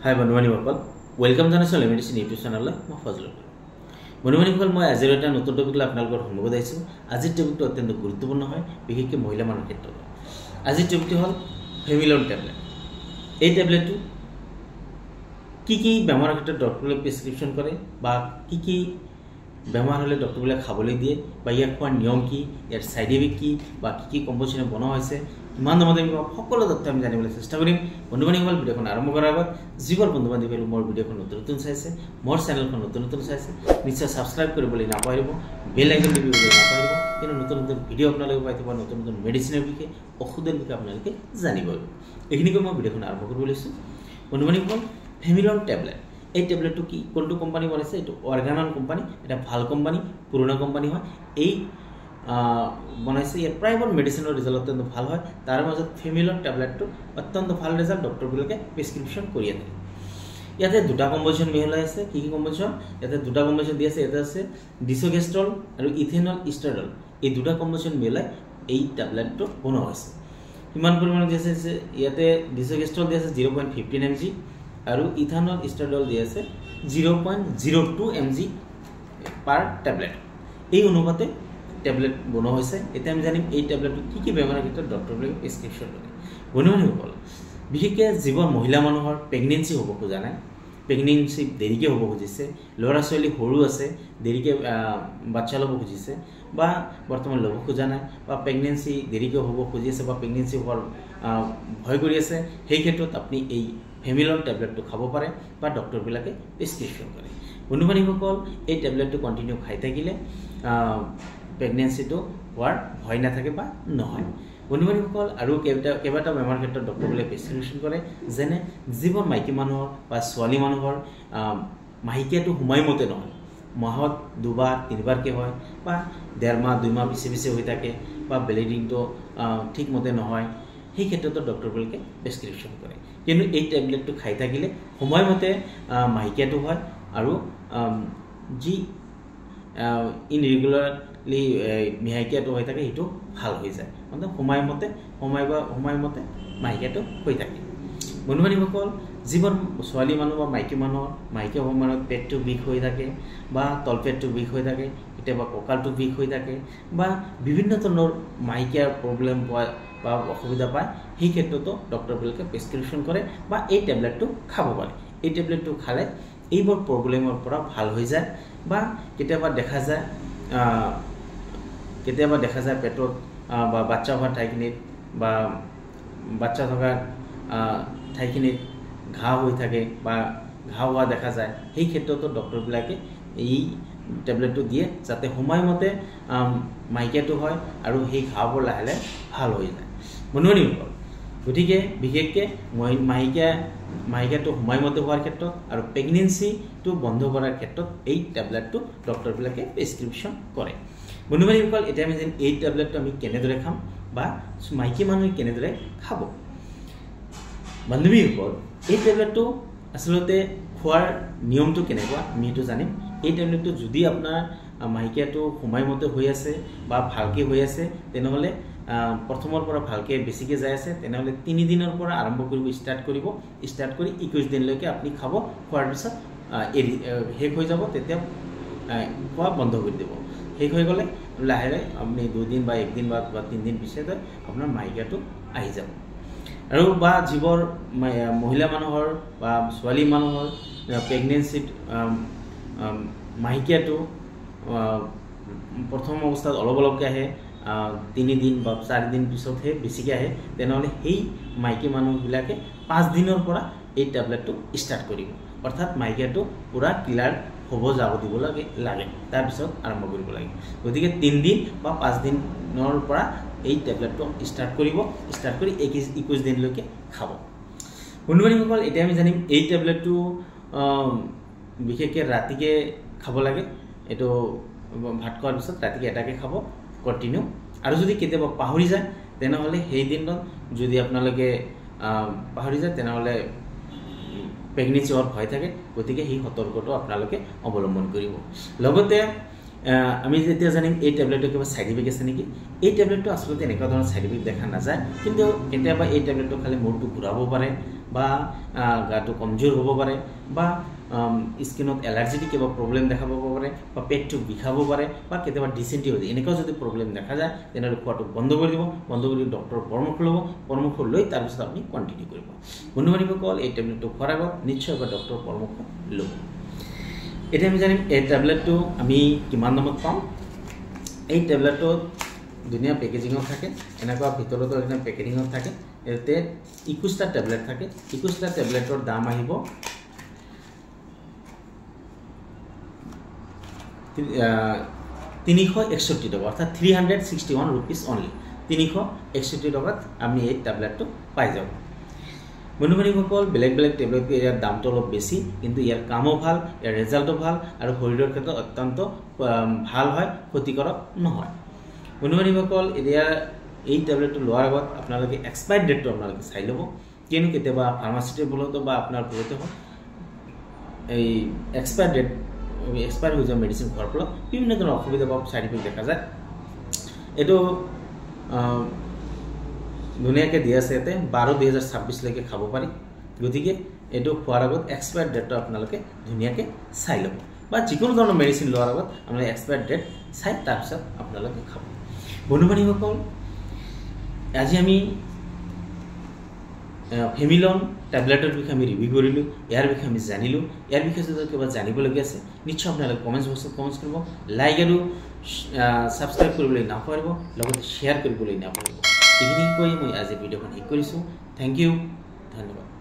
হাই বন্ধুবান্ধৱীসকল welcome জানাইছোঁ লেমেডিচিন YouTube চেনেললৈ মই ফজলুল বন্ধুবান্ধৱীসকল মই আজিৰ এটা নতুন টপিক লৈ আপোনালোকৰ সন্মুখত আহিছোঁ আজিৰ টপিকটো অত্যন্ত গুৰুত্বপূৰ্ণ হয় বিশেষকৈ মহিলা মানুহৰ ক্ষেত্ৰত আজিৰ টপিকটো হ'ল ফেমিলন টেবলেট এই টেবলেটটো কি বেমাৰৰ ক্ষেত্ৰত ডক্টৰে প্ৰেছক্ৰিপশ্যন কৰে বা কি বেমাৰ হ'লে ডক্টৰবোৰে খাবলৈ দিয়ে বা ইয়াক খোৱাৰ নিয়ম কি ইয়াৰ সাইড ইফেক্ট কি বা কি কম্পজিশ্যনে বনোৱা হৈছে কিমান দামত সকলো তথ্য আমি জানিবলৈ চেষ্টা কৰিম বন্ধুবান্ধৱীসকল ভিডিঅ'খন আৰম্ভ কৰাৰ আগত যিবোৰ বন্ধুবান্ধৱীসকলে মোৰ ভিডিঅ'খন নতুন চাইছে মোৰ চেনেলখন নতুন চাইছে নিশ্চয় ছাবস্ক্ৰাইব কৰিবলৈ নাপাহৰিব বেল আইকন টিপিবলৈ নাপাহৰিব কিন্তু নতুন ভিডিঅ' আপোনালোকে পাই থাকিব নতুন মেডিচিনৰ বিষয়ে ঔষধৰ বিষয়ে আপোনালোকে জানিব এইখিনিকৈ মই ভিডিঅ'খন আৰম্ভ কৰিব লৈছোঁ বন্ধুবান্ধৱীসকল ফেমিলন টেবলেট এই টেবলেটটো কি কোনটো কোম্পানী বনাইছে এইটো অৰ্গানন কোম্পানী এটা ভাল কোম্পানী পুৰণা কোম্পানী হয় এই বনাইছে ইয়াৰ প্ৰায়বোৰ মেডিচিনৰ ৰিজাল্ট অত্যন্ত ভাল হয় তাৰ মাজত ফেমিলন টেবলেটটো অত্যন্ত ভাল ৰিজাল্ট ডক্টৰবিলাকে প্ৰেছক্ৰিপশ্যন কৰি আছে ইয়াতে দুটা কম্পজিশ্যন মিহলাই আছে কি কম্পজিশ্যন ইয়াতে দুটা কম্পজিশ্যন দি আছে এটা আছে ডিচোগেষ্ট্ৰল আৰু ইথেনল ইষ্টাৰডল এই দুটা কম্পজিশ্যন মিহলাই এই টেবলেটটো বনোৱা হৈছে কিমান পৰিমাণত দি আছে ইয়াতে ডিচোগেষ্ট্ৰল দি আছে 0.15 mg আৰু ইথানল ইষ্টাৰডল দি আছে 0.02 mg পাৰ টেবলেট এই অনুপাতে টেবলেট বনোৱা হৈছে এতিয়া আমি জানিম এই টেবলেটটো কি বেমাৰৰ ক্ষেত্ৰত ডক্টৰবিলাকে প্ৰেছক্ৰিপশ্যন কৰে বন্ধুবান্ধৱীসকল বিশেষকৈ যিবোৰ মহিলা মানুহৰ প্ৰেগনেঞ্চি হ'ব খোজা নাই প্ৰেগনেঞ্চি দেৰিকৈ হ'ব খুজিছে ল'ৰা ছোৱালী সৰু আছে দেৰিকৈ বাচ্চা ল'ব খুজিছে বা বৰ্তমান ল'ব খোজা নাই বা প্ৰেগনেঞ্চি দেৰিকৈ হ'ব খুজি আছে বা প্ৰেগনেঞ্চি হোৱাৰ ভয় কৰি আছে সেই ক্ষেত্ৰত আপুনি এই ফেমিলন টেবলেটটো খাব পাৰে বা ডক্টৰবিলাকে প্ৰেছক্ৰিপশ্যন কৰে বন্ধুবান্ধৱীসকল এই টেবলেটটো কণ্টিনিউ খাই থাকিলে প্ৰেগনেঞ্চিটো হোৱাৰ ভয় নাথাকে বা নহয় বন্ধুবান্ধৱীসকল আৰু কেইবাটাও বেমাৰৰ ক্ষেত্ৰত ডক্টৰবিলাকে প্ৰেছক্ৰিপশ্যন কৰে যেনে যিবোৰ মাইকী মানুহৰ বা ছোৱালী মানুহৰ মাহেকীয়াটো সময়মতে নহয় মাহত দুবাৰ তিনিবাৰকৈ হয় বা 1.5 মাহ 2 মাহ পিছে হৈ থাকে বা ব্লিডিংটো ঠিকমতে নহয় সেই ক্ষেত্ৰতো ডক্টৰবিলাকে প্ৰেছক্ৰিপশ্যন কৰে কিন্তু এই টেবলেটটো খাই থাকিলে সময়মতে মাহেকীয়াটো হয় আৰু যি ইনৰেগুলাৰলি মাহেকীয়াটো হৈ থাকে সেইটো ভাল হৈ যায় মানে সময়মতে মাহেকীয়াটো হৈ থাকে বন্ধুবান্ধৱীসকল যিবোৰ ছোৱালী মানুহ বা মাইকী মানুহৰ মাহেকীয়া সময়ত পেটটো বিষ হৈ থাকে বা তলপেটটো বিষ হৈ থাকে কেতিয়াবা কঁকালটো বিষ হৈ থাকে বা বিভিন্ন ধৰণৰ মাহেকীয়াৰ প্ৰব্লেম বা অসুবিধা পায় সেই ক্ষেত্ৰতো ডক্টৰবিলাকে প্ৰেছক্ৰিপশ্যন কৰে বা এই টেবলেটটো খাব পাৰে এই টেবলেটটো খালে এইবোৰ প্ৰব্লেমৰ পৰা ভাল হৈ যায় বা কেতিয়াবা দেখা যায় পেটত বা বাচ্চা হোৱা ঠাইখিনিত বা বাচ্চা থকা ঠাইখিনিত ঘাঁ হৈ থাকে বা ঘাঁ হোৱা দেখা যায় সেই ক্ষেত্ৰতো ডক্টৰবিলাকে এই টেবলেটটো দিয়ে যাতে সময়মতে মাহেকীয়াটো হয় আৰু সেই ঘাঁবোৰ লাহে লাহে ভাল হৈ যায় বন্ধুবান্ধৱীসকল গতিকে বিশেষকৈ মাহেকীয়াটো সময়মতে হোৱাৰ ক্ষেত্ৰত আৰু প্ৰেগনেঞ্চিটো বন্ধ কৰাৰ ক্ষেত্ৰত এই টেবলেটটো ডক্টৰবিলাকে প্ৰেছক্ৰিপশ্যন কৰে বন্ধুবান্ধৱীসকল এতিয়া আমি যেন এই টেবলেটটো আমি কেনেদৰে খাম বা মাইকী মানুহে কেনেদৰে খাব বান্ধৱীসকল এই টেবলেটটো আচলতে খোৱাৰ নিয়মটো কেনেকুৱা আমি সেইটো জানিম এই টেবলেটটো যদি আপোনাৰ মাহেকীয়াটো সময়মতে হৈ আছে বা ভালকৈ হৈ আছে তেনেহ'লে প্ৰথমৰ পৰা ভালকৈ বেছিকৈ যাই আছে তেনেহ'লে 3 দিনৰ পৰা আৰম্ভ কৰিব ষ্টাৰ্ট কৰি 21 দিনলৈকে আপুনি খাব খোৱাৰ পিছত শেষ হৈ যাব তেতিয়া খোৱা বন্ধ কৰি দিব শেষ হৈ গ'লে লাহে লাহে আপুনি 2 দিন বা 1 দিন বা 3 দিন পিছতে আপোনাৰ মাহেকীয়াটো আহি যাব আৰু বা যিবোৰ মহিলা মানুহৰ বা ছোৱালী মানুহৰ প্ৰেগনেঞ্চিত মাহেকীয়াটো প্ৰথম অৱস্থাত অলপকৈ আহে 3 দিন বা 4 দিন পিছতহে বেছিকৈ আহে তেনেহ'লে সেই মাইকী মানুহবিলাকে 5 দিনৰ পৰা এই টেবলেটটো ষ্টাৰ্ট কৰিব অৰ্থাৎ মাহেকীয়াটো পূৰা ক্লিয়াৰ হ'ব যাব দিব লাগে তাৰপিছত আৰম্ভ কৰিব লাগে গতিকে 3 দিন বা 5 দিনৰ পৰা এই টেবলেটটো ষ্টাৰ্ট কৰি 21 দিনলৈকে খাব বন্ধুবান্ধৱীসকল এতিয়া আমি জানিম এই টেবলেটটো বিশেষকৈ ৰাতিকৈ খাব লাগে এইটো ভাত খোৱাৰ পিছত ৰাতিকৈ এটাকৈ খাব কণ্টিনিউ আৰু যদি কেতিয়াবা পাহৰি যায় তেনেহ'লে সেই দিনত যদি আপোনালোকে পাহৰি যায় তেনেহ'লে প্ৰেগনেঞ্চি হোৱাৰ ভয় থাকে গতিকে সেই সতৰ্কটো আপোনালোকে অৱলম্বন কৰিব লগতে আমি যেতিয়া জানিম এই টেবলেটৰ কিবা সাইড ইফেক্ট আছে নেকি এই টেবলেটটো আসলে এনেকুৱা ধৰণৰ সাইড ইফেক্ট দেখা নাযায় কিন্তু কেতিয়াবা এই টেবলেটটো খালি মূৰটো ঘূৰাব পাৰে বা গাটো কমজোৰ হ'ব পাৰে বা স্কিনত এলাৰ্জেটিক কিবা প্ৰব্লেম দেখা পাব পাৰে বা পেটটো বিষাব পাৰে বা কেতিয়াবা ডিচেণ্ট্ৰি হৈ যায় এনেকুৱা যদি প্ৰব্লেম দেখা যায় তেনেহ'লে খোৱাটো বন্ধ কৰি দিব বন্ধ কৰি ডক্টৰৰ পৰামৰ্শ ল'ব পৰামৰ্শ লৈ তাৰপিছত আপুনি কণ্টিনিউ কৰিব বন্ধু বান্ধৱীসকল এই টেবলেটটো খোৱাৰ আগত নিশ্চয় এবাৰ ডক্টৰৰ পৰামৰ্শ ল'ব এতিয়া আমি জানিম এই টেবলেটটো আমি কিমান দামত পাওঁ এই টেবলেটটো ধুনীয়া পেকেজিঙত থাকে এনেকুৱা ভিতৰতো এখানে পেকেজিঙত থাকে ইয়াতে 21টা টেবলেট থাকে 21টা টেবলেটৰ দাম আহিব 361 টকা অৰ্থাৎ 361 rupees only 361 টকাত আমি এই টেবলেটটো পাই যাব বন্ধু-বান্ধৱীসকল বেলেগ বেলেগ টেবলেট ইয়াৰ দামটো অলপ বেছি কিন্তু ইয়াৰ কামো ভাল ইয়াৰ ৰিজাল্টও ভাল আৰু শৰীৰৰ ক্ষেত্ৰত অত্যন্ত ভাল হয় ক্ষতিকাৰক নহয় বন্ধু-বান্ধৱীসকল এতিয়া এই টেবলেটটো লোৱাৰ আগত আপোনালোকে এক্সপায়াৰ ডেটটো আপোনালোকে চাই ল'ব কিয়নো কেতিয়াবা ফাৰ্মাচিটিৰ ভুলতো বা আপোনাৰ ভুলতে হয় এই এক্সপায়াৰ ডেট এক্সপায়াৰ হৈ যোৱা মেডিচিন খোৱাৰ ফলত বিভিন্ন ধৰণৰ অসুবিধা বা ছাইড ইফেক্ট দেখা যায় এইটো ধুনীয়াকৈ দি আছে ইয়াতে 12/2026 লৈকে খাব পাৰি গতিকে এইটো খোৱাৰ আগত এক্সপায়াৰ ডেটটো আপোনালোকে ধুনীয়াকৈ চাই ল'ব বা যিকোনো ধৰণৰ মেডিচিন লোৱাৰ আগত আপোনালোকে এক্সপায়াৰ ডেট চাই তাৰপিছত আপোনালোকে খাব বন্ধু-বান্ধৱীসকল আজি আমি ফেমিলন টেবলেটৰ বিষয়ে আমি ৰিভিউ কৰিলোঁ ইয়াৰ বিষয়ে আমি জানিলোঁ ইয়াৰ বিষয়ে যদি কিবা জানিবলগীয়া আছে নিশ্চয় আপোনালোকে কমেণ্টছ বক্সত কমেণ্টছ কৰিব লাইক আৰু ছাবস্ক্ৰাইব কৰিবলৈ নাপাহৰিব লগতে শ্বেয়াৰ কৰিবলৈ নাপাহৰিব এইখিনি কৈ মই আজি ভিডিঅ'খন শেষ কৰিছোঁ থেংক ইউ ধন্যবাদ